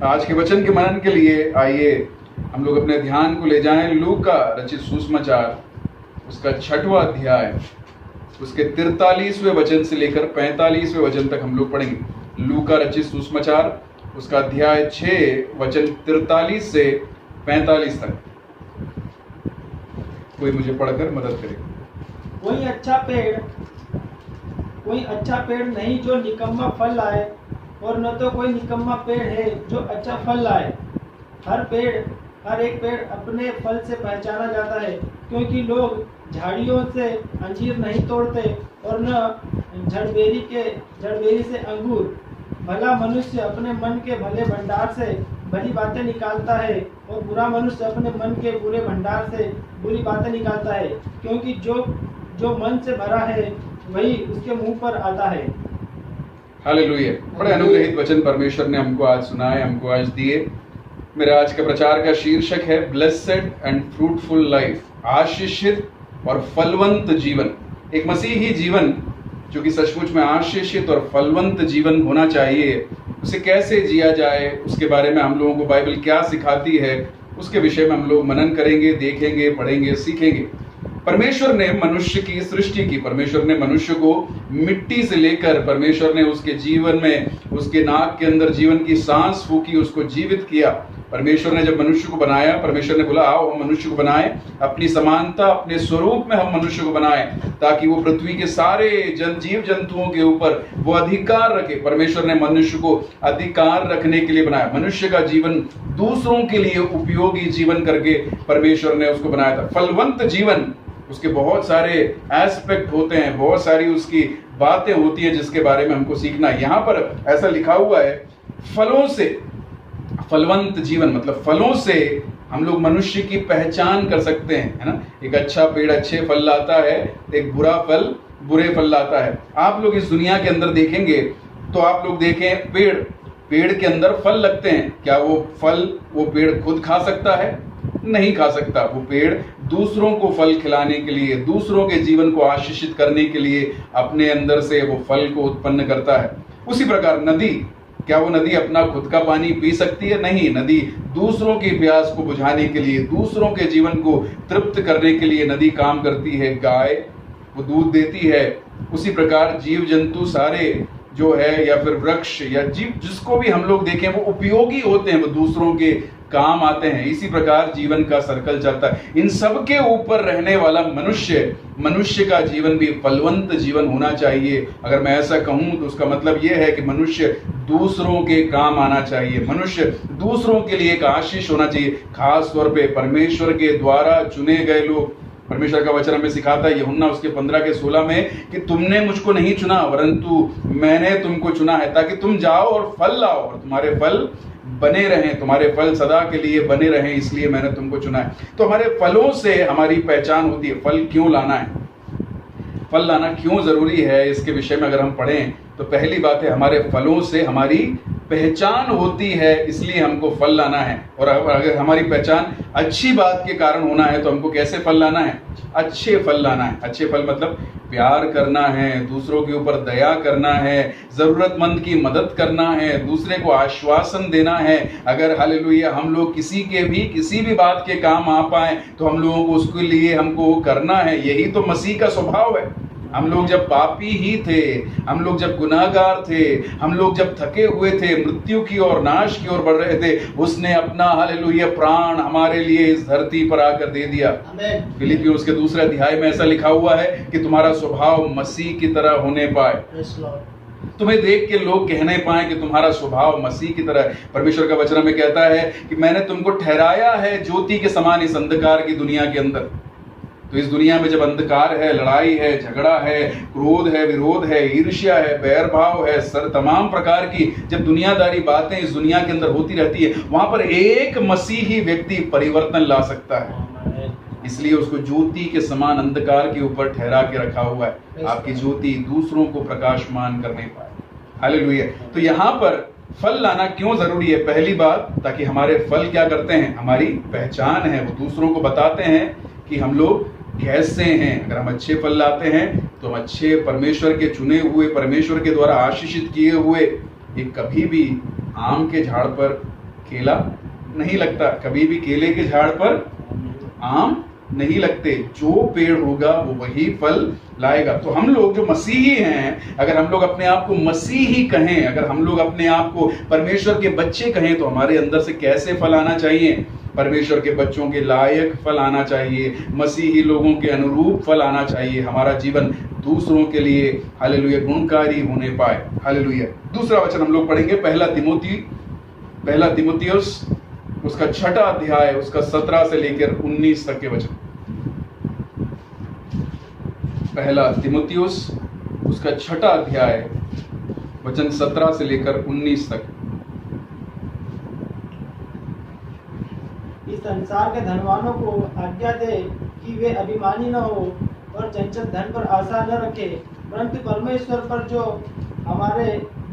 आज के वचन के मनन के लिए आइए हम लोग अपने ध्यान को ले जाएं लूका रचित सुसमाचार, उसका 6वां अध्याय, उसके 43वें वचन से लेकर 45वें वचन तक हम लोग पढ़ेंगे। लूका रचित सुसमाचार, उसका अध्याय 6 वचन 43 से 45 तक। कोई मुझे पढ़कर मदद करे। कोई अच्छा पेड़ नहीं जो निकम्मा फल लाए, और न तो कोई निकम्मा पेड़ है जो अच्छा फल लाए। हर एक पेड़ अपने फल से पहचाना जाता है, क्योंकि लोग झाड़ियों से अंजीर नहीं तोड़ते और न झड़बेरी से अंगूर। भला मनुष्य अपने मन के भले भंडार से भली बातें निकालता है, और बुरा मनुष्य अपने मन के बुरे भंडार से बुरी बातें निकालता है, क्योंकि जो मन से भरा है वही उसके मुंह पर आता है। हालेलुया। बड़े अनुग्रहित वचन परमेश्वर ने हमको आज सुनाए, हमको आज दिए। मेरा आज का प्रचार का शीर्षक है ब्लेसेड एंड फ्रूटफुल लाइफ, आशीषित और फलवंत जीवन। एक मसीही जीवन जो कि सचमुच में आशीषित और फलवंत जीवन होना चाहिए, उसे कैसे जिया जाए, उसके बारे में हम लोगों को बाइबल क्या सिखाती है, उसके विषय में हम लोग मनन करेंगे, देखेंगे, पढ़ेंगे, सीखेंगे। परमेश्वर ने मनुष्य की सृष्टि की, परमेश्वर ने मनुष्य को मिट्टी से लेकर, परमेश्वर ने उसके जीवन में, उसके नाक के अंदर जीवन की सांस फूकी, उसको जीवित किया। परमेश्वर ने जब मनुष्य को बनाया, परमेश्वर ने बोला आओ हम मनुष्य को बनाएं, अपनी समानता, अपने स्वरूप में हम मनुष्य को बनाएं, ताकि वो पृथ्वी के सारे जीव जंतुओं के ऊपर वो अधिकार रखे। परमेश्वर ने मनुष्य को अधिकार रखने के लिए बनाया, मनुष्य का जीवन दूसरों के लिए उपयोगी जीवन करके परमेश्वर ने उसको बनाया था। फलवंत जीवन, उसके बहुत सारे एस्पेक्ट होते हैं, बहुत सारी उसकी बातें होती हैं जिसके बारे में हमको सीखना है। यहाँ पर ऐसा लिखा हुआ है फलों से, फलवंत जीवन मतलब फलों से हम लोग मनुष्य की पहचान कर सकते हैं, है ना। एक अच्छा पेड़ अच्छे फल लाता है, एक बुरा फल बुरे फल लाता है। आप लोग इस दुनिया के अंदर देखेंगे तो आप लोग देखें पेड़ के अंदर फल लगते हैं, क्या वो पेड़ खुद खा सकता है? नहीं खा सकता। वो पेड़ दूसरों को फल खिलाने के लिए, दूसरों के जीवन को आशीषित करने के लिए अपने अंदर से वो फल को उत्पन्न करता है। उसी प्रकार नदी, क्या वो नदी अपना खुद का पानी पी सकती है? नहीं। नदी दूसरों की प्यास को बुझाने के लिए, दूसरों के जीवन को तृप्त करने के लिए नदी काम करती है। गाय वो दूध देती है। उसी प्रकार जीव जंतु सारे जो है, या फिर वृक्ष या जीव जिसको भी हम लोग देखें वो उपयोगी होते हैं, वो दूसरों के काम आते हैं। इसी प्रकार जीवन का सर्कल चलता है। इन सब के ऊपर रहने वाला मनुष्य का जीवन भी फलवंत जीवन होना चाहिए। अगर मैं ऐसा कहूं तो उसका मतलब यह है कि मनुष्य दूसरों के काम आना चाहिए, मनुष्य दूसरों के लिए एक आशीष होना चाहिए। खास तौर पे परमेश्वर के द्वारा चुने गए लोग। परमेश्वर का वचन हमें सिखाता है यूहन्ना उसके 15 के 16 में कि तुमने मुझको नहीं चुना परंतु मैंने तुमको चुना है, ताकि तुम जाओ और फल लाओ और तुम्हारे फल बने रहें, तुम्हारे फल सदा के लिए बने रहें, इसलिए मैंने तुमको चुना है। तो हमारे फलों से हमारी पहचान होती है। फल क्यों लाना है, फल लाना क्यों जरूरी है, इसके विषय में अगर हम पढ़ें तो पहली बात है हमारे फलों से हमारी पहचान होती है, इसलिए हमको फल लाना है। और अगर हमारी पहचान अच्छी बात के कारण होना है तो हमको कैसे फल लाना है? अच्छे फल लाना है। अच्छे फल मतलब प्यार करना है, दूसरों के ऊपर दया करना है, जरूरतमंद की मदद करना है, दूसरे को आश्वासन देना है। अगर हालेलुया हम लोग किसी भी बात के काम आ पाए तो हम लोगों को उसके लिए हमको करना है। यही तो मसीह का स्वभाव है। हम लोग जब पापी ही थे, हम लोग जब गुनाहगार थे, हम लोग जब थके हुए थे, मृत्यु की ओर, नाश की ओर बढ़ रहे थे, उसने अपना हालेलुया प्राण हमारे लिए इस धरती पर आकर दे दिया। फिलिपियों उसके 2 अध्याय में ऐसा लिखा हुआ है कि तुम्हारा स्वभाव मसीह की तरह होने पाए, तुम्हें देख के लोग कहने पाए कि तुम्हारा स्वभाव मसीह की तरह है। परमेश्वर का वचन में कहता है कि मैंने तुमको ठहराया है ज्योति के समान इस अंधकार की दुनिया के अंदर। तो इस दुनिया में जब अंधकार है, लड़ाई है, झगड़ा है, क्रोध है, विरोध है, ईर्ष्या है, बैर भाव है, तमाम प्रकार की जब दुनियादारी बातें इस दुनिया के अंदर होती रहती है, वहां पर एक मसीही व्यक्ति परिवर्तन ला सकता है। इसलिए उसको ज्योति के समान अंधकार के ऊपर ठहरा के रखा हुआ है, आपकी ज्योति दूसरों को प्रकाशमान करने पाए। हालेलुया। तो यहाँ पर फल लाना क्यों जरूरी है? पहली बात, ताकि हमारे फल क्या करते हैं, हमारी पहचान है, वो दूसरों को बताते हैं कि हम लोग कैसे हैं। अगर हम अच्छे फल लाते हैं तो हम अच्छे परमेश्वर के चुने हुए, परमेश्वर के द्वारा आशीषित किए हुए, ये कभी भी आम के झाड़ पर केला नहीं लगता, कभी भी केले के झाड़ पर आम नहीं लगते। जो पेड़ होगा वो वही फल लाएगा। तो हम लोग जो मसीही हैं, अगर हम लोग अपने आप को मसीही कहें, अगर हम लोग अपने आप को परमेश्वर के बच्चे कहें, तो हमारे अंदर से कैसे फल आना चाहिए? परमेश्वर के बच्चों के लायक फल आना चाहिए, मसीही लोगों के अनुरूप फल आना चाहिए। हमारा जीवन दूसरों के लिए हालेलुया गुणकारी होने पाए। हालेलुया। दूसरा वचन हम लोग पढ़ेंगे पहला तिमुथियुस उसका 6 अध्याय उसका 17 से लेकर 19 तक के वचन। पहला तिमुथियुस उसका 6 अध्याय वचन 17 से लेकर 19 तक। इस संसार के धनवानों को आज्ञा दे कि वे अभिमानी न हो और चंचल धन पर आशा न रखे, परंतु परमेश्वर पर जो हमारे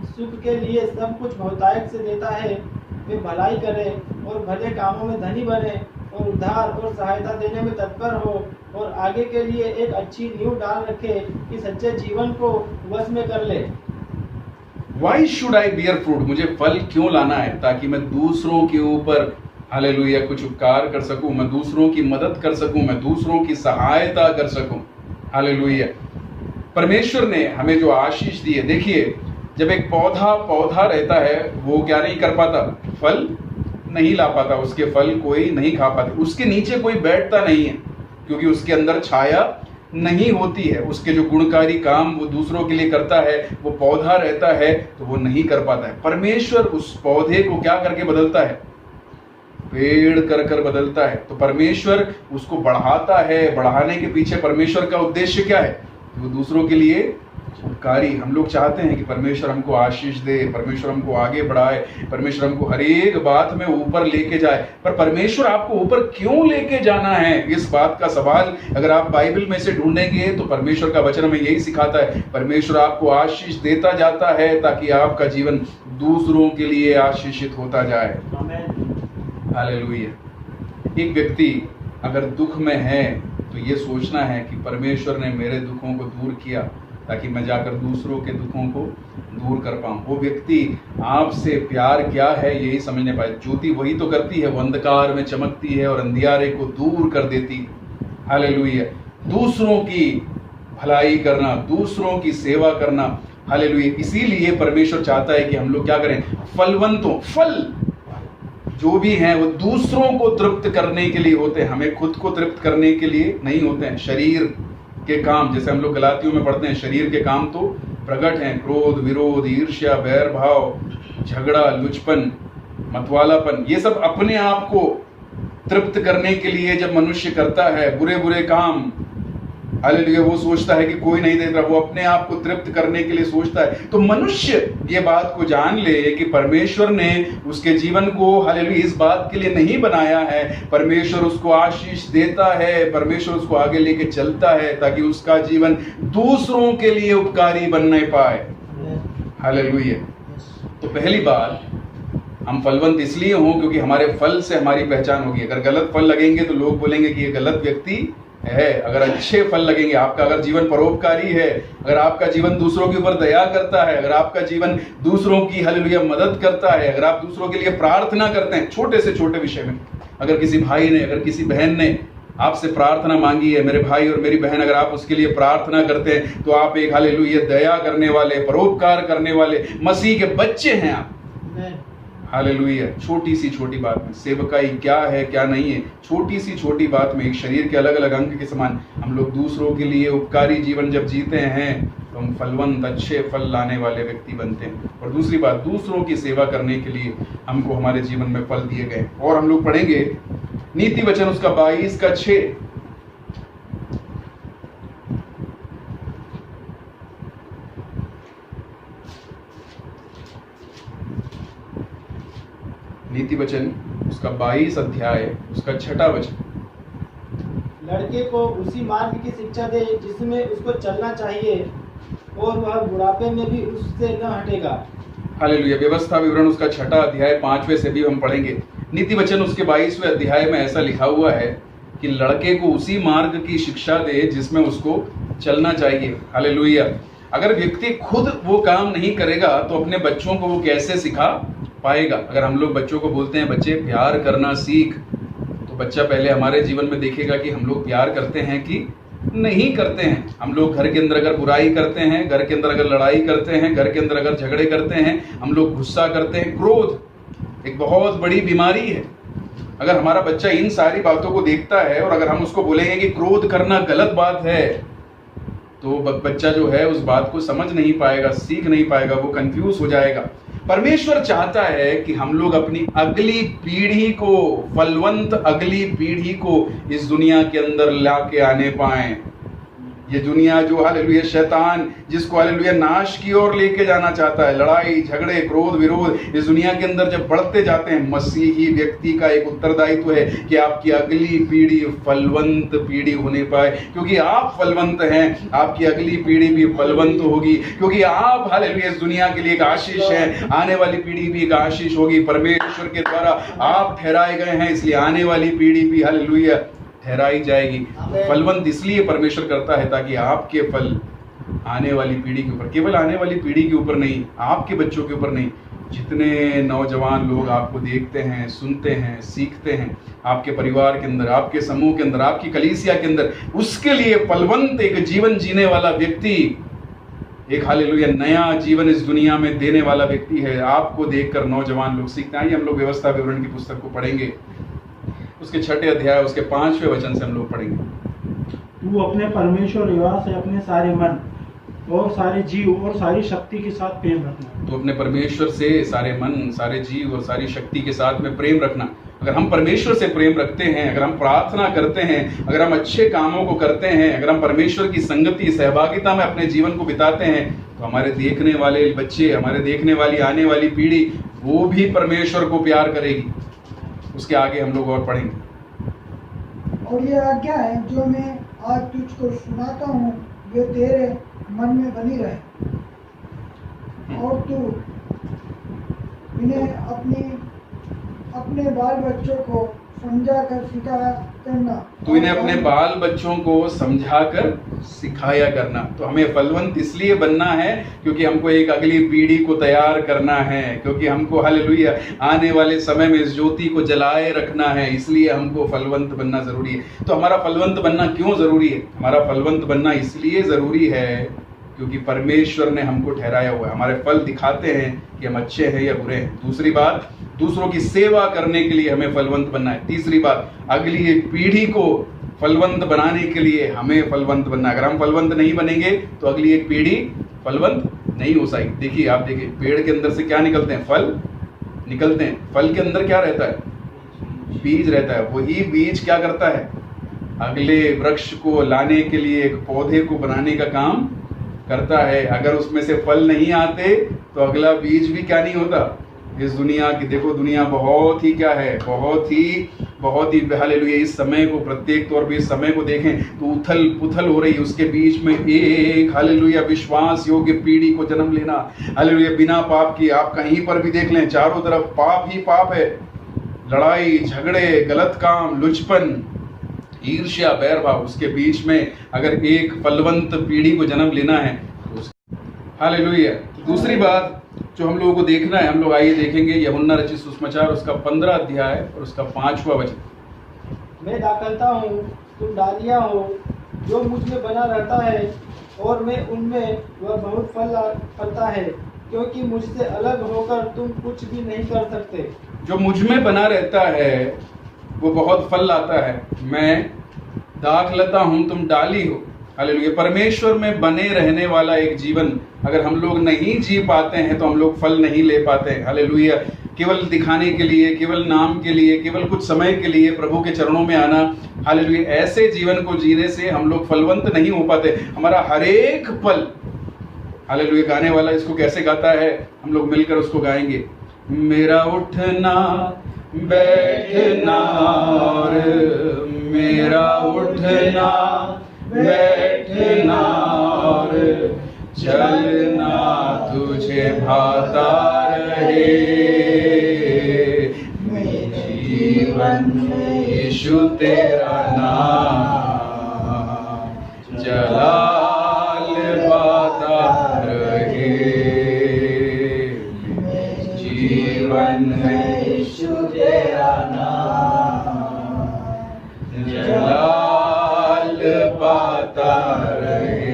सुख के लिए सब कुछ बहुतायत से देता है, वे भलाई करे और भले कामों में धनी बने और उद्धार और सहायता देने में तत्पर हो और आगे के लिए एक अच्छी नींव डाल रखे कि सच्चे जीवन को वश में कर ले। Why should I bear fruit? मुझे फल क्यों लाना है? ताकि मैं दूसरों के ऊपर हालेलुया कुछ उपकार कर सकूं, मैं दूसरों की मदद कर सकूं, मैं दूसरों की सहायता कर सकूं। हालेलुया। परमेश्वर ने हमें जो आशीष दी है, देखिए जब एक पौधा रहता है, वो क्या नहीं कर पाता? फल नहीं ला पाता, उसके फल कोई नहीं खा पाता, उसके नीचे कोई बैठता नहीं है, क्योंकि उसके अंदर छाया नहीं होती है। उसके जो गुणकारी काम वो दूसरों के लिए करता है, वो पौधा रहता है तो वो नहीं कर पाता है। परमेश्वर उस पौधे को क्या करके बदलता है? पेड़ कर बदलता है। तो परमेश्वर उसको बढ़ाता है। बढ़ाने के पीछे परमेश्वर का उद्देश्य क्या है? वो दूसरों के लिए उपकारी। हम लोग चाहते हैं कि परमेश्वर हमको आशीष दे, परमेश्वर हमको आगे बढ़ाए, परमेश्वर हमको हर एक बात में ऊपर लेके जाए। पर परमेश्वर आपको ऊपर क्यों लेके जाना है, इस बात का सवाल अगर आप बाइबल में से ढूंढेंगे तो परमेश्वर का वचन हमें यही सिखाता है। परमेश्वर आपको आशीष देता जाता है ताकि आपका जीवन दूसरों के लिए आशीषित होता जाए। हालेलुया। एक व्यक्ति अगर दुख में है तो ये सोचना है कि परमेश्वर ने मेरे दुखों को दूर किया ताकि मैं जाकर दूसरों के दुखों को दूर कर पाऊं। वो व्यक्ति आपसे प्यार क्या है यही समझने पाए। ज्योति वही तो करती है, वो अंधकार में चमकती है और अंधियारे को दूर कर देती है। हालेलुया। दूसरों की भलाई करना, दूसरों की सेवा करना। हालेलुया। इसीलिए परमेश्वर चाहता है कि हम लोग क्या करें? फलवंतों, फल जो भी हैं वो दूसरों को तृप्त करने के लिए होते हैं, हमें खुद को तृप्त करने के लिए नहीं होते हैं। शरीर के काम, जैसे हम लोग गलातियों में पढ़ते हैं, शरीर के काम तो प्रकट हैं, क्रोध, विरोध, ईर्ष्या, बैर भाव, झगड़ा, लुचपन, मतवालापन। ये सब अपने आप को तृप्त करने के लिए जब मनुष्य करता है बुरे बुरे काम, हालेलुया, वो सोचता है कि कोई नहीं देख रहा, वो अपने आप को तृप्त करने के लिए सोचता है। तो मनुष्य ये बात को जान ले कि परमेश्वर ने उसके जीवन को हालेलुया इस बात के लिए नहीं बनाया है। परमेश्वर उसको आशीष देता है, परमेश्वर उसको आगे लेके चलता है ताकि उसका जीवन दूसरों के लिए उपकारी बनने पाए। हालेलुया। तो पहली बात, हम फलवंत इसलिए हों क्योंकि हमारे फल से हमारी पहचान होगी। अगर गलत फल लगेंगे तो लोग बोलेंगे कि ये गलत व्यक्ति है। अगर अच्छे फल लगेंगे, आपका अगर जीवन परोपकारी है, अगर आपका जीवन दूसरों के ऊपर दया करता है, अगर आपका जीवन दूसरों की हालेलुया मदद करता है, अगर आप दूसरों के लिए प्रार्थना करते हैं, छोटे से छोटे विषय में, अगर किसी भाई ने, अगर किसी बहन ने आपसे प्रार्थना मांगी है, मेरे भाई और मेरी बहन, अगर आप उसके लिए प्रार्थना करते हैं तो आप एक हालेलुया दया करने वाले, परोपकार करने वाले मसीह के बच्चे हैं आप। हालेलुया। छोटी सी छोटी बात में सेवकाई क्या है क्या नहीं है, छोटी सी छोटी बात में एक शरीर के अलग अलग अंग के समान हम लोग दूसरों के लिए उपकारी जीवन जब जीते हैं तो हम फलवंत, अच्छे फल लाने वाले व्यक्ति बनते हैं। और दूसरी बात, दूसरों की सेवा करने के लिए हमको हमारे जीवन में फल दिए गए। और हम लोग पढ़ेंगे नीति वचन उसका 22:6। नीति वचन उसका 22 अध्याय उसका 6 वचन। लड़के को उसी मार्ग की शिक्षा दे जिसमें उसको चलना चाहिए और वह बुढ़ापे में भी उससे न हटेगा। हालेलुया। व्यवस्था विवरण उसका 6 अध्याय 5वें से भी हम पढ़ेंगे। नीति वचन उसके 22वें अध्याय में ऐसा लिखा हुआ है कि लड़के को उसी मार्ग की शिक्षा दे जिसमें उसको चलना चाहिए। हालेलुया। अगर व्यक्ति खुद वो काम नहीं करेगा तो अपने बच्चों को वो कैसे सिखा पाएगा। अगर हम लोग बच्चों को बोलते हैं बच्चे प्यार करना सीख, तो बच्चा पहले हमारे जीवन में देखेगा कि हम लोग प्यार करते हैं कि नहीं करते हैं। हम लोग घर के अंदर अगर बुराई करते हैं, घर के अंदर अगर लड़ाई करते हैं, घर के अंदर अगर झगड़े करते हैं, हम लोग गुस्सा करते हैं, क्रोध एक बहुत बड़ी बीमारी है। अगर हमारा बच्चा इन सारी बातों को देखता है और अगर हम उसको बोलेंगे कि क्रोध करना गलत बात है, तो बच्चा जो है उस बात को समझ नहीं पाएगा, सीख नहीं पाएगा, वो कंफ्यूज हो जाएगा। परमेश्वर चाहता है कि हम लोग अपनी अगली पीढ़ी को, फलवंत अगली पीढ़ी को इस दुनिया के अंदर लाके आने पाएं। ये दुनिया जो हालेलुया शैतान जिसको हालेलुया नाश की ओर लेके जाना चाहता है, लड़ाई झगड़े क्रोध विरोध इस दुनिया के अंदर जब बढ़ते जाते हैं, मसीही व्यक्ति का एक उत्तरदायित्व है कि आपकी अगली पीढ़ी फलवंत पीढ़ी होने पाए। क्योंकि आप फलवंत हैं, आपकी अगली पीढ़ी भी फलवंत होगी, क्योंकि आप हालेलुया इस दुनिया के लिए एक आशीष है, आने वाली पीढ़ी भी एक आशीष होगी। परमेश्वर के द्वारा आप ठहराए गए हैं, इसलिए आने वाली पीढ़ी भी हालेलुया ठहराई जाएगी। फलवंत इसलिए परमेश्वर करता है ताकि आपके फल आने वाली पीढ़ी के ऊपर, केवल आने वाली पीढ़ी के ऊपर नहीं, आपके बच्चों के ऊपर नहीं, जितने नौजवान लोग आपको देखते हैं, सुनते हैं, सीखते हैं, आपके परिवार के अंदर, आपके समूह के अंदर, आपकी कलीसिया के अंदर, उसके लिए फलवंत एक जीवन जीने वाला व्यक्ति, एक हालेलुया नया जीवन इस दुनिया में देने वाला व्यक्ति है। आपको देखकर नौजवान लोग सीखते हैं। हम लोग व्यवस्था विवरण की पुस्तक को पढ़ेंगे, उसके 6 अध्याय उसके 5वें वचन से हम लोग पढ़ेंगे। तू अपने परमेश्वर यहोवा से अपने सारे मन और सारे जीव और सारी शक्ति के साथ प्रेम रखना। तो अपने परमेश्वर से सारे मन, सारे जीव और सारी शक्ति के साथ में प्रेम रखना। अगर हम परमेश्वर से प्रेम रखते हैं, अगर हम प्रार्थना करते हैं, अगर हम अच्छे कामों को करते हैं, अगर हम परमेश्वर की संगति सहभागिता में अपने जीवन को बिताते हैं, तो हमारे देखने वाले बच्चे, हमारे देखने वाली आने वाली पीढ़ी, वो भी परमेश्वर को प्यार करेगी। उसके आगे हम लोग और पढ़ेंगे। और ये आज्ञा है जो मैं आज तुझको सुनाता हूँ, वे तेरे मन में बनी रहे, और तू इन्हें अपने बाल बच्चों को समझा कर सिखाया करना। तो इन्हें अपने बाल बच्चों को समझाकर सिखाया करना। तो हमें फलवंत इसलिए बनना है क्योंकि हमको एक अगली पीढ़ी को तैयार करना है, क्योंकि हमको हालेलुया आने वाले समय में इस ज्योति को जलाए रखना है, इसलिए हमको फलवंत बनना जरूरी है। तो हमारा फलवंत बनना क्यों जरूरी है? हमारा फलवंत बनना इसलिए जरूरी है क्योंकि परमेश्वर ने हमको ठहराया हुआ है। हमारे फल दिखाते हैं कि हम अच्छे हैं या बुरे हैं। दूसरी बात, दूसरों की सेवा करने के लिए हमें फलवंत बनना है। तीसरी बात, अगली पीढ़ी को फलवंत बनाने के लिए हमें फलवंत बनना है। अगर हम फलवंत नहीं बनेंगे तो अगली एक पीढ़ी फलवंत नहीं हो सकती। देखिए, आप देखिए, पेड़ के अंदर से क्या निकलते हैं? फल निकलते हैं। फल के अंदर क्या रहता है? बीज रहता है। वही बीज क्या करता है? अगले वृक्ष को लाने के लिए, एक पौधे को बनाने का काम करता है। अगर उसमें से फल नहीं आते तो अगला बीज भी क्या नहीं होता। इस दुनिया की देखो, दुनिया बहुत ही क्या है, बहुत ही हालेलुया इस समय को, प्रत्येक तौर पे इस समय को देखें तो उथल पुथल हो रही है। उसके बीच में एक हालेलुया विश्वास योग्य पीढ़ी को जन्म लेना, हालेलुया बिना पाप की। आप कहीं पर भी देख लें, चारों तरफ पाप ही पाप है। लड़ाई झगड़े, गलत काम, लुचपन, ईर्ष्या, बैर भाव, उसके बीच में अगर एक फलवंत पीढ़ी को जन्म लेना है तो हालेलुया। दूसरी बात जो हम लोगों को देखना है, हम लोग आइए देखेंगे यूहन्ना रचित सुसमाचार उसका 15 अध्याय और उसका 5वां वचन। मैं दाखलता हूँ, तुम डालियाँ हो, जो मुझ में बना रहता है और मैं उनमें, वह बहुत फल फलता है, क्योंकि मुझसे अलग होकर तुम कुछ भी नहीं कर सकते। जो मुझ में बना रहता है वो बहुत फल लाता है। मैं दाखलता हूँ, तुम डाली हो। हालेलुया। परमेश्वर में बने रहने वाला एक जीवन अगर हम लोग नहीं जी पाते हैं तो हम लोग फल नहीं ले पाते हैं। हालेलुया। केवल दिखाने के लिए, केवल नाम के लिए, केवल कुछ समय के लिए प्रभु के चरणों में आना, हालेलुया, ऐसे जीवन को जीने से हम लोग फलवंत नहीं हो पाते। हमारा हर एक पल, हालेलुया, गाने वाला इसको कैसे गाता है, हम लोग मिलकर उसको गाएंगे। मेरा उठना बैठना और मेरा उठना बैठना और चलना तुझे भाता रहे। मेरे जीवन में यीशु तेरा नाम जलाल भाता रहे। जीवन यीशु तेरा नाम जलाल पाता रहे।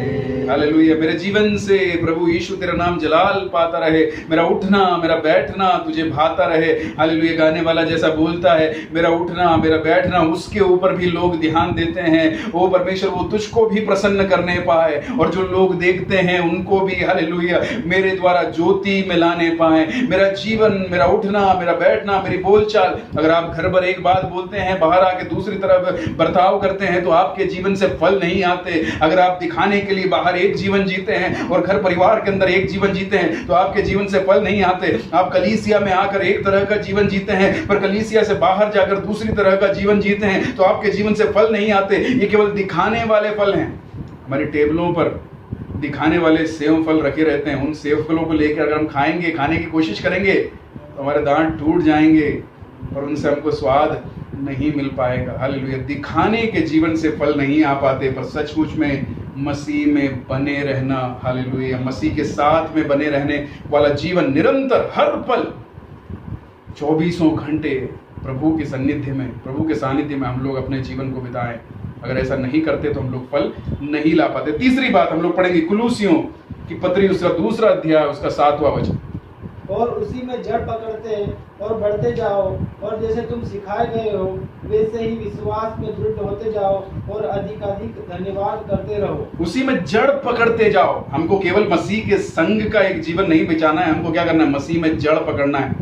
हालेलुया। मेरे जीवन से प्रभु यीशु तेरा नाम जलाल पाता रहे। मेरा उठना मेरा बैठना तुझे भाता रहे। हालेलुया। गाने वाला जैसा बोलता है, मेरा उठना मेरा बैठना उसके ऊपर भी लोग ध्यान देते हैं। ओ परमेश्वर, वो तुझको भी प्रसन्न करने पाए और जो लोग देखते हैं उनको भी हालेलुया मेरे द्वारा ज्योति में लाने पाए। मेरा जीवन मेरा उठना मेरा बैठना मेरी बोलचाल, अगर आप घर पर एक बात बोलते हैं, बाहर आके दूसरी तरफ बर्ताव करते हैं तो आपके जीवन से फल नहीं आते। अगर आप दिखाने के लिए बाहर एक जीवन जीते हैं और घर परिवार के अंदर एक जीवन जीते हैं तो आपके जीवन से फल नहीं आते। आप कलीसिया में आकर एक तरह का जीवन जीते हैं पर कलीसिया से बाहर जाकर दूसरी तरह का जीवन जीते हैं तो आपके जीवन से फल नहीं आते। ये केवल दिखाने वाले फल हैं। हमारी टेबलों पर दिखाने वाले सेव फल रखे रहते हैं। उन सेव फलों को लेकर अगर हम खाएंगे, खाने की कोशिश करेंगे तो हमारे दांत टूट जाएंगे और उनसे हमको स्वाद नहीं मिल पाएगा। हालेलुया। दिखाने के जीवन से फल नहीं आ पाते, पर सचमुच में मसीह में बने रहना, हालेलुया, मसीह के साथ में बने रहने वाला जीवन, निरंतर हर पल 24 घंटे प्रभु के सानिध्य में, प्रभु के सानिध्य में हम लोग अपने जीवन को बिताएं। अगर ऐसा नहीं करते तो हम लोग फल नहीं ला पाते। तीसरी बात हम लोग पढ़ेंगे कुलूसियों की पत्री, उसका 2 अध्याय, उसका 7वां वचन। और उसी में जड़ पकड़ते और बढ़ते जाओ, और जैसे तुम सिखाए गए हो वैसे ही विश्वास में दृढ़ होते जाओ और अधिकाधिक धन्यवाद करते रहो। उसी में जड़ पकड़ते जाओ। हमको केवल मसीह के संग का एक जीवन नहीं बिताना है, हमको क्या करना है? मसीह में जड़ पकड़ना है।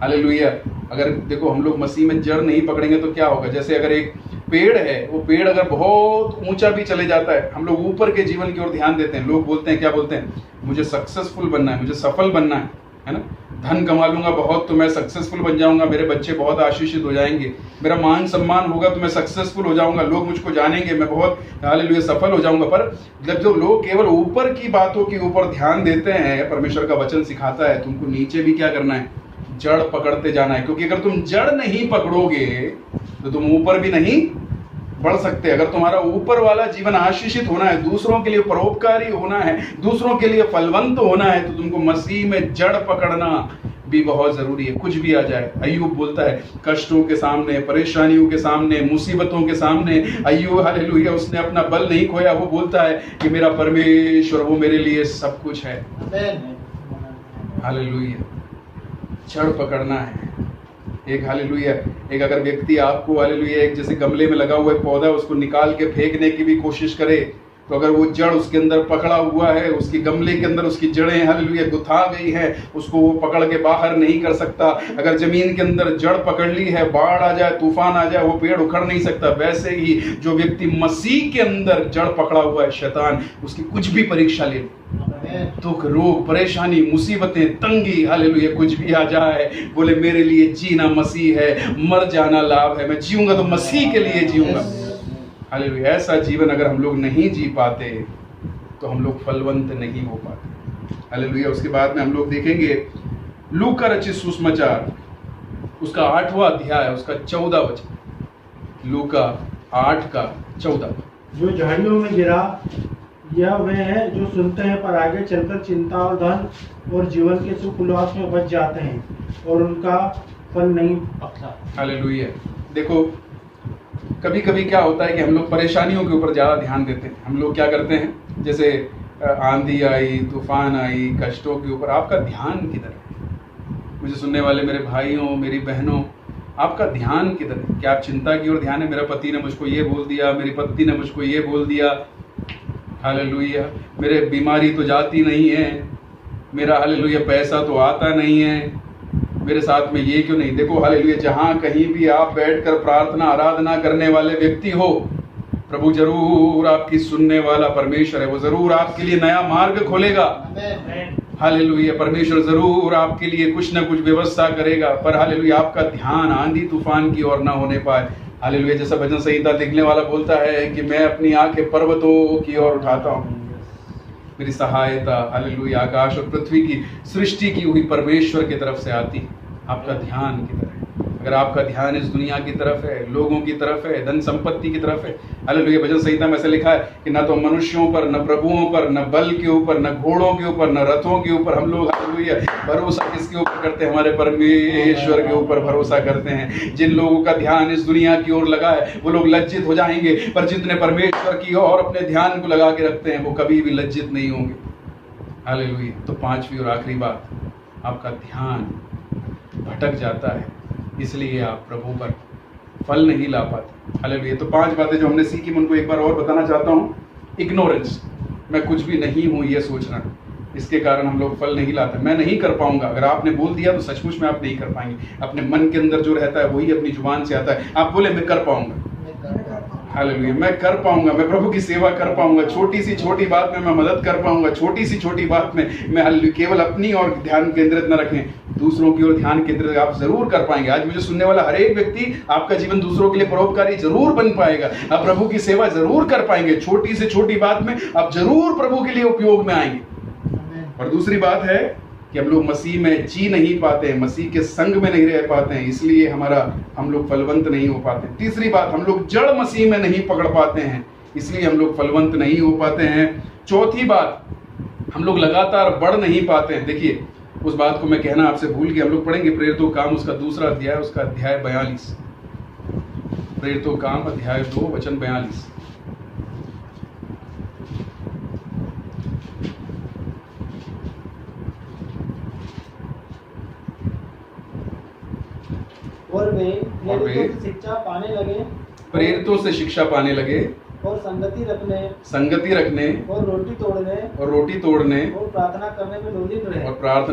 हालेलुया। अगर देखो हम लोग मसीह में जड़ नहीं पकड़ेंगे तो क्या होगा? जैसे अगर एक पेड़ है, वो पेड़ अगर बहुत ऊंचा भी चले जाता है, हम लोग ऊपर के जीवन की ओर ध्यान देते हैं। लोग बोलते हैं, क्या बोलते हैं? मुझे सक्सेसफुल बनना है, मुझे सफल बनना है ना? धन कमा लूंगा बहुत तो मैं सक्सेसफुल बन जाऊंगा, मेरे बच्चे बहुत आशीषित हो जाएंगे, मेरा मान सम्मान होगा तो मैं सक्सेसफुल हो जाऊंगा, लोग मुझको जानेंगे, मैं बहुत हालेलुया सफल हो जाऊंगा। पर जब जो लोग केवल ऊपर की बातों के ऊपर ध्यान देते हैं, परमेश्वर का वचन सिखाता है तुमको नीचे भी क्या करना है? जड़ पकड़ते जाना है। क्योंकि अगर तुम जड़ नहीं पकड़ोगे तो तुम ऊपर भी नहीं बढ़ सकते। अगर तुम्हारा ऊपर वाला जीवन आशीषित होना है, दूसरों के लिए परोपकारी होना है, दूसरों के लिए फलवंत होना है, तो तुमको मसीह में जड़ पकड़ना भी बहुत जरूरी है। कुछ भी आ जाए, अय्यूब बोलता है, कष्टों के सामने, परेशानियों के सामने, मुसीबतों के सामने अय्यूब हालेलुया उसने अपना बल नहीं खोया। वो बोलता है कि मेरा परमेश्वर वो मेरे लिए सब कुछ है। हालेलुया। जड़ पकड़ना है। एक हालेलुया, एक अगर व्यक्ति आपको हालेलुया एक जैसे गमले में लगा हुआ एक पौधा, उसको निकाल के फेंकने की भी कोशिश करे तो अगर वो जड़ उसके अंदर पकड़ा हुआ है, उसकी गमले के अंदर उसकी जड़ें हालेलुया गुथा गई है, उसको वो पकड़ के बाहर नहीं कर सकता। अगर जमीन के अंदर जड़ पकड़ ली है, बाढ़ आ जाए, तूफान आ जाए, वो पेड़ उखड़ नहीं सकता। वैसे ही जो व्यक्ति मसीह के अंदर जड़ पकड़ा हुआ है, शैतान उसकी कुछ भी परीक्षा ले, दुख, रोग, परेशानी, मुसीबतें, तंगी, हालेलुया कुछ भी आ जाए, बोले मेरे लिए जीना मसीह है, मर जाना लाभ है, मैं जीऊंगा तो मसीह के लिए जीऊंगा। हालेलुया। ऐसा जीवन अगर हम लोग नहीं जी पाते तो हम लोग फलवंत नहीं हो पाते। हालेलुया। उसके बाद में हम लोग देखेंगे लूका रचित सुसमाचार, उसका 8वां अध्याय, उसका 14 वचन। लूका 8:14। जो झाड़ियों में गिरा यह वे हैं जो सुनते हैं पर आगे चलकर चिंता और धन और जीवन के सुख उल्लास में बच जाते हैं और उनका फल नहीं पकता। हालेलुया। देखो कभी कभी क्या होता है कि हम लोग परेशानियों के ऊपर ज़्यादा ध्यान देते हैं। हम लोग क्या करते हैं, जैसे आंधी आई, तूफान आई, कष्टों के ऊपर आपका ध्यान किधर है? मुझे सुनने वाले मेरे भाइयों, मेरी बहनों, आपका ध्यान किधर है? क्या आप चिंता की ओर ध्यान है? मेरा पति ने मुझको ये बोल दिया, मेरी पत्नी ने मुझको ये बोल दिया, हालेलुया, मेरे बीमारी तो जाती नहीं है, मेरा हालेलुया पैसा तो आता नहीं है, मेरे साथ में ये क्यों नहीं? देखो हालेलुया, जहां कहीं भी आप बैठकर प्रार्थना आराधना करने वाले व्यक्ति हो, प्रभु जरूर आपकी सुनने वाला परमेश्वर है। वो जरूर आपके लिए नया मार्ग खोलेगा। हालेलुया। परमेश्वर जरूर आपके लिए कुछ ना कुछ व्यवस्था करेगा। पर हालेलुया आपका ध्यान आंधी तूफान की ओर ना होने पाए। हालेलुया। जैसा भजन संहिता लिखने वाला बोलता है कि मैं अपनी आंखें पर्वतों की ओर उठाता हूँ, मेरी सहायता हालेलुया आकाश और पृथ्वी की सृष्टि की हुई परमेश्वर की तरफ से आती है। आपका ध्यान किधर है? अगर आपका ध्यान इस दुनिया की तरफ है, लोगों की तरफ है, धन संपत्ति की तरफ है, हालेलुया, भजन संहिता में ऐसे लिखा है कि न तो मनुष्यों पर, न प्रभुओं पर, न बल के ऊपर, न घोड़ों के ऊपर, न रथों के ऊपर हम लोग, हालेलुया, भरोसा किसके ऊपर करते हैं? हमारे परमेश्वर के ऊपर भरोसा करते हैं। जिन लोगों का ध्यान इस दुनिया की ओर लगा है वो लोग लज्जित हो जाएंगे, पर जितने परमेश्वर की ओर अपने ध्यान को लगा के रखते हैं वो कभी भी लज्जित नहीं होंगे। हालेलुया। तो पांचवी और आखिरी बात, आपका ध्यान भटक जाता है, इसलिए आप प्रभु पर फल नहीं ला पाते। हालेलुया। तो 5 बातें जो हमने सीखी मैं उनको एक बार और बताना चाहता हूँ। इग्नोरेंस, मैं कुछ भी नहीं हूँ ये सोचना, इसके कारण हम लोग फल नहीं लाते। मैं नहीं कर पाऊंगा, अगर आपने बोल दिया तो सचमुच में आप नहीं कर पाएंगे। अपने मन के अंदर जो रहता है वही अपनी जुबान से आता है। आप बोले मैं कर पाऊंगा, हालेलुया, मैं कर पाऊंगा, मैं प्रभु की सेवा कर पाऊंगा, छोटी सी छोटी बात में मैं मदद कर पाऊंगा, छोटी सी छोटी बात में मैं, हालेलुया, केवल अपनी ओर ध्यान केंद्रित न रखें, दूसरों की ओर ध्यान केंद्रित आप जरूर कर पाएंगे। आज मुझे सुनने वाला हर एक व्यक्ति, आपका जीवन दूसरों के लिए परोपकारी जरूर बन पाएगा। आप प्रभु की सेवा जरूर कर पाएंगे, छोटी से छोटी बात में आप जरूर प्रभु के लिए उपयोग में आएंगे। और दूसरी बात है कि हम लोग मसीह में जी नहीं पाते हैं, मसीह के संग में नहीं रह पाते हैं, इसलिए हम लोग फलवंत नहीं हो पाते। तीसरी बात, हम लोग जड़ मसीह में नहीं पकड़ पाते हैं, इसलिए हम लोग फलवंत नहीं हो पाते हैं। चौथी बात, हम लोग लगातार बढ़ नहीं पाते हैं। देखिए, उस बात को मैं कहना आपसे भूल गया, हम लोग पढ़ेंगे प्रेरितों काम उसका 2 अध्याय, उसका अध्याय 42, प्रेरितों काम अध्याय 2 वचन 42। और वे प्रेरितों से शिक्षा पाने लगे, प्रेरितों से शिक्षा पाने लगे, और संगति रखने और रोटी तोड़ने और प्रार्थना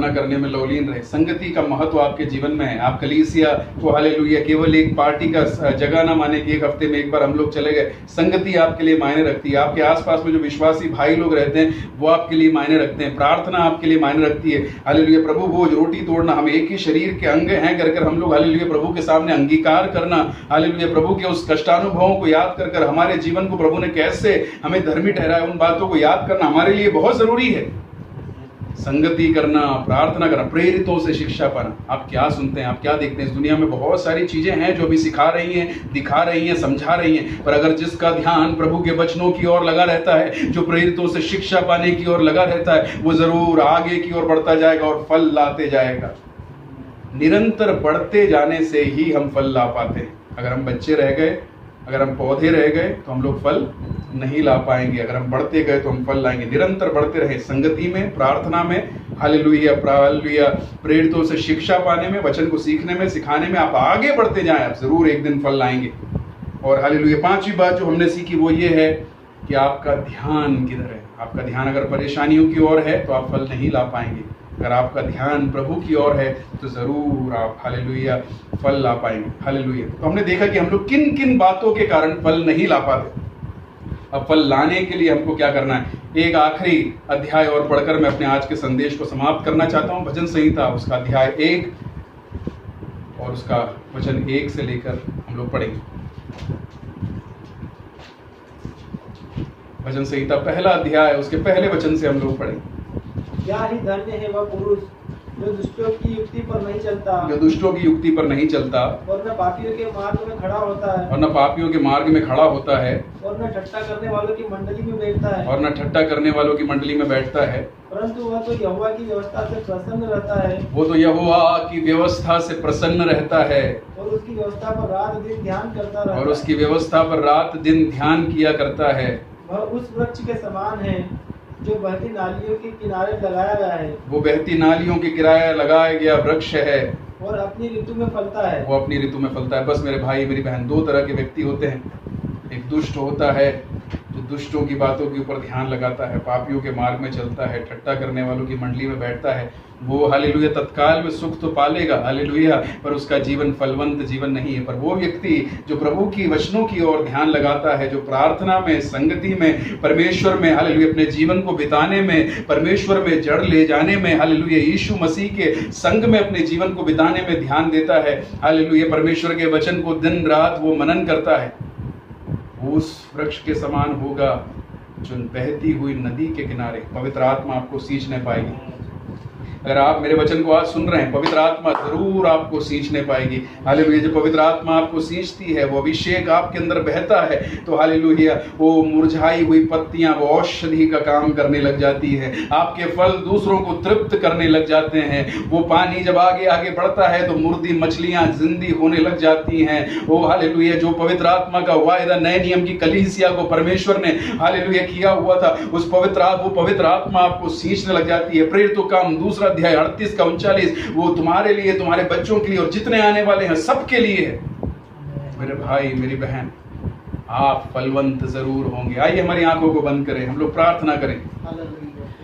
करने में लौलीन रहे। संगति का महत्व आपके जीवन में है। आप कलीसिया को, हालेलुया, केवल एक पार्टी का जगह ना माने कि एक हफ्ते में एक बार हम लोग चले गए। संगति आपके लिए मायने रखती है। आपके आसपास में जो विश्वासी भाई लोग रहते हैं वो आपके लिए मायने रखते हैं। प्रार्थना आपके लिए मायने रखती है। हालेलुया, प्रभु भोज, रोटी तोड़ना, हम एक ही शरीर के अंग हैं कर हम लोग, हालेलुया, प्रभु के सामने अंगीकार करना, हालेलुया, प्रभु के उस कष्टानुभवों को याद कर हमारे जीवन को प्रभु ने कैसे हमें धर्मी ठहराया, उन बातों को याद करना हमारे लिए बहुत जरूरी है। संगति करना, प्रार्थना करना, प्रेरितों से शिक्षा पाना। आप क्या सुनते हैं, आप क्या देखते हैं? इस दुनिया में बहुत सारी चीजें हैं जो भी सिखा रही हैं, दिखा रही हैं, समझा रही हैं, पर अगर जिसका ध्यान प्रभु के वचनों की ओर लगा रहता है, जो प्रेरितों से शिक्षा पाने की ओर लगा रहता है, वो जरूर आगे की ओर बढ़ता जाएगा और फल लाते जाएगा। निरंतर बढ़ते जाने से ही हम फल ला पाते हैं। अगर हम बच्चे रह गए, अगर हम पौधे रह गए तो हम लोग फल नहीं ला पाएंगे। अगर हम बढ़ते गए तो हम फल लाएंगे। निरंतर बढ़ते रहे संगति में, प्रार्थना में, हालेलुया, प्रेरितों से शिक्षा पाने में, वचन को सीखने में, सिखाने में आप आगे बढ़ते जाएं, आप जरूर एक दिन फल लाएंगे। और हालेलुया, 5वीं बात जो हमने सीखी वो ये है कि आपका ध्यान किधर है। आपका ध्यान अगर परेशानियों की ओर है तो आप फल नहीं ला पाएंगे। अगर आपका ध्यान प्रभु की ओर है तो जरूर आप, हालेलुया, फल ला पाएंगे। हालेलुया। तो हमने देखा कि हम लोग किन किन बातों के कारण फल नहीं ला पाते। अब फल लाने के लिए हमको क्या करना है? एक आखिरी अध्याय और पढ़कर मैं अपने आज के संदेश को समाप्त करना चाहता हूं। भजन संहिता उसका अध्याय 1 और उसका वचन 1 से लेकर हम लोग पढ़ेंगे। भजन संहिता पहला अध्याय, उसके पहले वचन से हम लोग पढ़ेंगे। क्या ही धन्य है वह पुरुष जो दुष्टों की युक्ति पर नहीं चलता, और न पापियों के मार्ग में खड़ा होता है, और न पापियों के मार्ग में खड़ा होता है, और न ठट्टा करने वालों की मंडली में बैठता है, परंतु वह तो यहोवा की व्यवस्था से प्रसन्न रहता है, और उसकी व्यवस्था पर रात दिन ध्यान किया करता है। वह उस वृक्ष के समान है जो बहती नालियों के किनारे लगाया गया है, वो बहती नालियों के किनारे लगाया गया वृक्ष है, और अपनी ऋतु में फलता है, वो अपनी ऋतु में फलता है। बस मेरे भाई मेरी बहन, 2 तरह के व्यक्ति होते हैं। एक दुष्ट होता है जो दुष्टों की बातों के ऊपर ध्यान लगाता है, पापियों के मार्ग में चलता है, ठट्टा करने वालों की मंडली में बैठता है। वो, हालेलुया, तत्काल में सुख तो पालेगा, हालेलुया, पर उसका जीवन फलवंत जीवन नहीं है। पर वो व्यक्ति जो प्रभु की वचनों की ओर ध्यान लगाता है, जो प्रार्थना में, संगति में, परमेश्वर में, हालेलुया, अपने जीवन को बिताने में, परमेश्वर में जड़ ले जाने में, हालेलुया, यीशु मसीह के संग में अपने जीवन को बिताने में ध्यान देता है, हालेलुया, परमेश्वर के वचन को दिन रात वो मनन करता है, उस वृक्ष के समान होगा जो बहती हुई नदी के किनारे। पवित्र आत्मा आपको सींचने पाएगी। अगर आप मेरे वचन को आज सुन रहे हैं, पवित्र आत्मा जरूर आपको सींचने पाएगी। हालेलुया। जो पवित्र आत्मा आपको सींचती है, वो अभिषेक आपके अंदर बहता है, तो हालेलुया वो मुरझाई हुई पत्तियां वो औषधि का काम करने लग जाती है। आपके फल दूसरों को तृप्त करने लग जाते हैं। वो पानी जब आगे आगे बढ़ता है तो मुर्दी मछलियां जिंदी होने लग जाती हैं। वो हालेलुया जो पवित्र आत्मा का वायदा नए नियम की कलीसिया को परमेश्वर ने हालेलुया किया हुआ था, उस वो पवित्र आत्मा आपको सींचने लग जाती है। प्रेरितों काम 2 अध्याय 38 का 39 वो तुम्हारे लिए, तुम्हारे बच्चों के लिए और जितने आने वाले हैं सबके लिए है। मेरे भाई मेरी बहन, आप फलवंत जरूर होंगे। आइए हमारी आंखों को बंद करें, हम लोग प्रार्थना करें।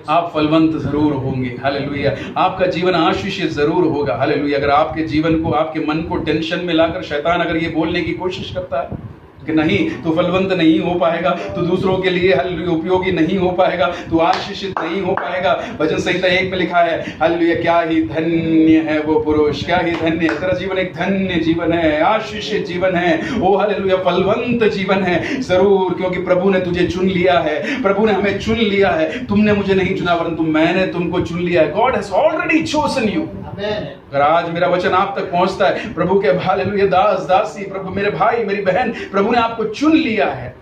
आप फलवंत जरूर होंगे। हालेलुया। आपका जीवन आशीषित जरूर होगा। हालेलुया। अगर आपके जीवन को, आपके मन को टेंशन में लाकर शैतान अगर ये बोलने की कोशिश करता है कि नहीं तो फलवंत नहीं हो पाएगा, तो दूसरों के लिए हालेलुया उपयोगी नहीं हो पाएगा, तो आशीषित नहीं हो पाएगा। भजन संहिता 1 में लिखा है हालेलुया, क्या ही धन्य है वो पुरुष, क्या ही धन्य है तेरा जीवन, एक धन्य जीवन है, आशीषित जीवन है, ओ हालेलुया फलवंत जीवन है जरूर, क्योंकि प्रभु ने तुझे चुन लिया है। प्रभु ने हमें चुन लिया है। तुमने मुझे नहीं चुना परंतु मैंने तुमको चुन लिया है। God has already chosen you. अगर आज मेरा वचन आप तक पहुंचता है, प्रभु के हालेलुया दास दासी, प्रभु मेरे भाई मेरी बहन, प्रभु ने आपको चुन लिया है।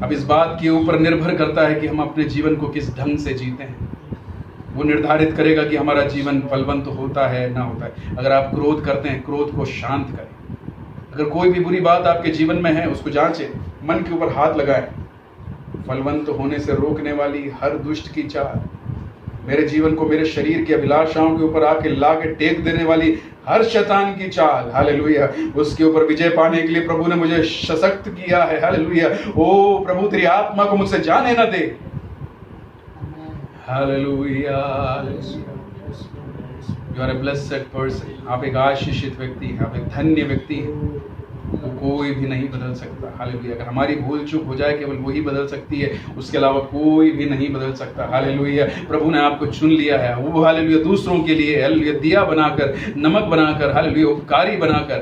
अब इस बात के ऊपर निर्भर करता है कि हम अपने जीवन को किस ढंग से जीते हैं। वो निर्धारित करेगा कि हमारा जीवन फलवंत होता है ना होता है। अगर आप क्रोध करते हैं, क्रोध को शांत करें। अगर कोई भी बुरी बात आपके जीवन में है, उसको जांचें, मन के ऊपर हाथ लगाएं। फलवंत होने से रोकने वाली हर दुष्ट की चाल, मेरे जीवन को मेरे शरीर की अभिलाषाओं के ऊपर आके लाके टेक देने वाली हर शैतान की चाल, हालेलुया, उसके ऊपर विजय पाने के लिए प्रभु ने मुझे सशक्त किया है। हालेलुया। ओ प्रभु तेरी आत्मा को मुझसे जाने न दे। Hallelujah. You are a blessed person. आप एक आशीषित व्यक्ति हैं, आप एक धन्य व्यक्ति हैं। वो कोई भी नहीं बदल सकता। हालेलुया। अगर हमारी भूल चूक हो जाए केवल वही बदल सकती है, उसके अलावा कोई भी नहीं बदल सकता। हालेलुया। प्रभु ने आपको चुन लिया है। वो हालेलुया दूसरों के लिए हालेलुया दिया बनाकर, नमक बनाकर, हालेलुया उपकारी बनाकर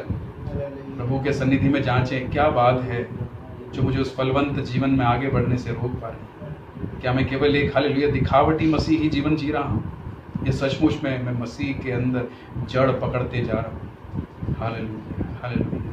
प्रभु के सन्निधि में जांचें क्या बात है जो मुझे उस फलवंत जीवन में आगे बढ़ने से रोक पा रही। क्या मैं केवल एक हालेलुया दिखावटी मसीही जीवन जी रहा हूँ, ये सचमुच में मैं मसीह के अंदर जड़ पकड़ते जा रहा हूँ। हालेलुया। हालेलुया।